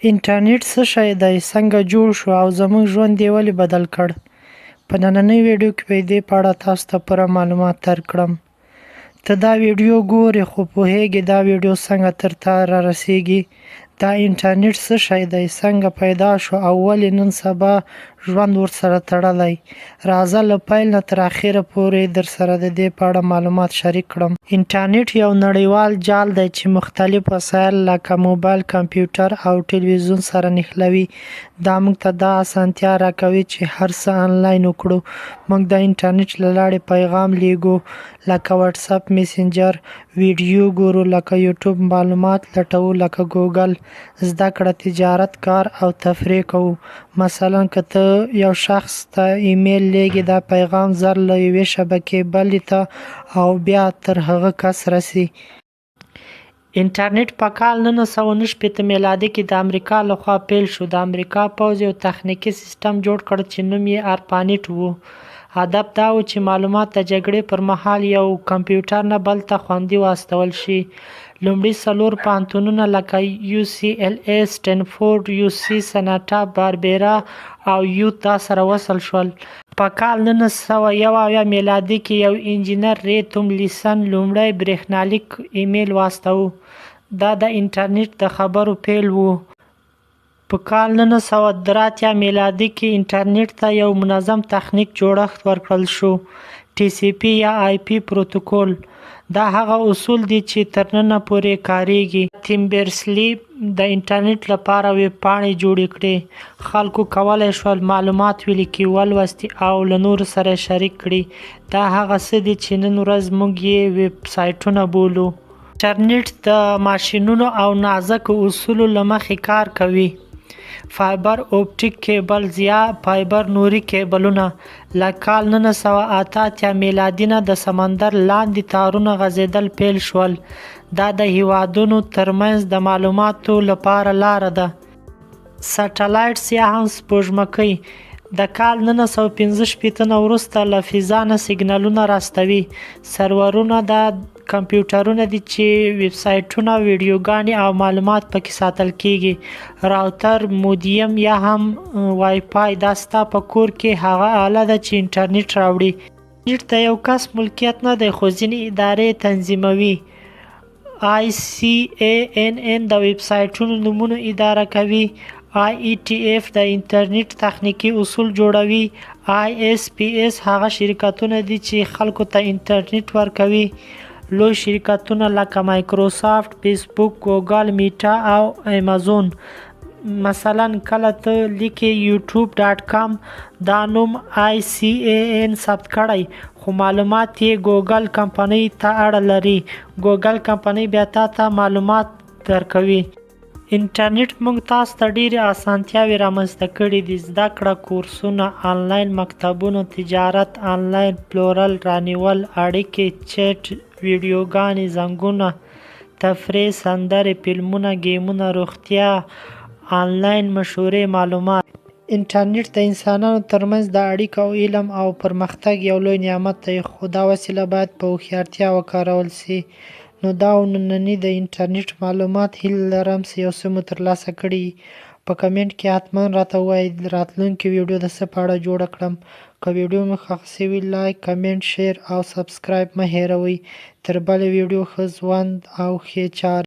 انټرنیټ څه شی دی، څنګه جوړ شو او زموږ ژوند یې ولې بدل کړ؟ په نننۍ ویډیو کې به دې په اړه تاسو ته پوره معلومات درکړم. ته دا ویډیو ګورې خو پوهیږې دا ویډیو څنګه تر تا را رسیږي. دا انټرنیټ څه شی دی، څنګه پیدا شو او ولې نن سبا ژوند ورسره تړلی. راځه له پیل نه تر اخره پورې درسره د دې په اړه معلومات شریک کړم. انټرنیټ یو نړیوال جال دی چې مختلف وسایل لکه موبایل، کمپیوټر او ټلویزیون سره نښلوي. دا موږ ته دا اسانتیا راکوي چې هر څه آنلاین وکړو. موږ د انټرنیټ له لارې پیغام لیږو لکه واتس اپ، میسنجر، ویډیو ګورو لکه یوټیوب، معلومات لټوو لکه ګوګل، زده کړه، تجارت، کار او تفریح کوو. مثلا که ته یو شخص ته ایمیل لیږې، دا پیغام زر له یوې شبکې بلې ته او بیا تر هغه کس رسي. انټرنیټ په کال 1969 میلادي کې د امریکا لخوا پیل شو. د امریکا پوځ یو تخنیکي سیستم جوړ کړ چې نوم یې آرپانیټ و. هدف دا و چې معلومات د جګړې پر مهال یو کمپیوټر نه بل ته خوندي واستول شي. لومړي 4 پوهنتونونه لکه UCLA، سټنفورډ، UC سانتا باربرا او یوتا سره وصل شول. په کال 1971 میلادي کې یو انجینر ری توملیسن لومړی برېښنالیک ایمیل واستاوه. دا د انټرنیټ د خبرو پیل و. په کال 1983 میلادي کې انټرنیټ ته یو منظم تخنیک جوړښت ورکړل شو، TCP یا IP پروتوکول. دا هغه اصول دي چې تر ننه پورې کاریږي. تیم بیرنس-لی د انټرنیټ لپاره ویب پاڼې جوړې کړې. خلکو کولی شول معلومات ولیکي، ولوستي او له نورو سره شریک کړي. دا هغه څه دي چې نن ورځ موږ یې ویب سایټونه بولو. انټرنیټ د ماشینونو او نازکو اصولو له مخې کار کوي. فایبر اوپټیک کیبلز یا فایبر نوري کیبلونه له کال 1988 میلادي نه د سمندر لاندې تارونه غځېدل پیل شول. دا د هیوادونو ترمنځ د معلوماتو لپاره لاره ده. سټلایټس یا هم سپوږمکۍ د کال 1965 نه وروسته له فضا نه سیګنالونه راستوي. سرورونه د کمپیوټرونه دي چې ویب سایټونه، ویډیوګانې او معلومات پکې ساتل کیږي. راوتر، مودیم یا هم وای فای دا ستا په کور کې هغه آله ده چې انټرنیټ راوړي. انټرنیټ د یو کس ملکیت نه دی خو ځینې ادارې تنظیموي. ICANN د ویب سایټونو نومونه اداره کوي. IETF د انټرنیټ تخنیکي اصول جوړوي. ISPs هغه شرکتونه دي چې خلکو ته انټرنیټ ورکوي. لوی شرکتونه لکه مایکروسافت، فیسبوک، ګوګل، میټا او امازون. مثلا کله ته لیکې youtube.com، دا نوم ICANN ثبت کړی خو معلومات یې ګوګل کمپنۍ ته اړه لري. ګوګل کمپنۍ بیا تا ته معلومات درکوي. انټرنیټ موږ تاسو ته ډېرې اسانتیاوې رامنځته کړي دي. زده کړه، کورسونه، آنلاین مکتبونه، تجارت، آنلاین پلورل، رانیول، اړیکې، چیټ، ویډیوګانې، زنګونه، تفریح، سندرې، فلمونه، ګیمونه، روغتیا، آنلاین مشورې، معلومات. انټرنیټ د انسانانو ترمنځ د اړیکو او علم او پرمختګ یو لوی نعمت دی، خو دا وسیله باید په هوښیارتیا وکارول شي. نو دا نننی د انټرنیټ معلومات. هیله لرم چې یو څه مو ترلاسه کړي. په کمنټ کې حتما راته ووایئ راتلونکې ویډیو د څه په اړه جوړه کړم. که ویډیو مو خوښ شوي لایک، کمنټ، شیر او سبسکرایب مه هیروئ. تر بلې ویډیو ښه ژوند او ښې چارې.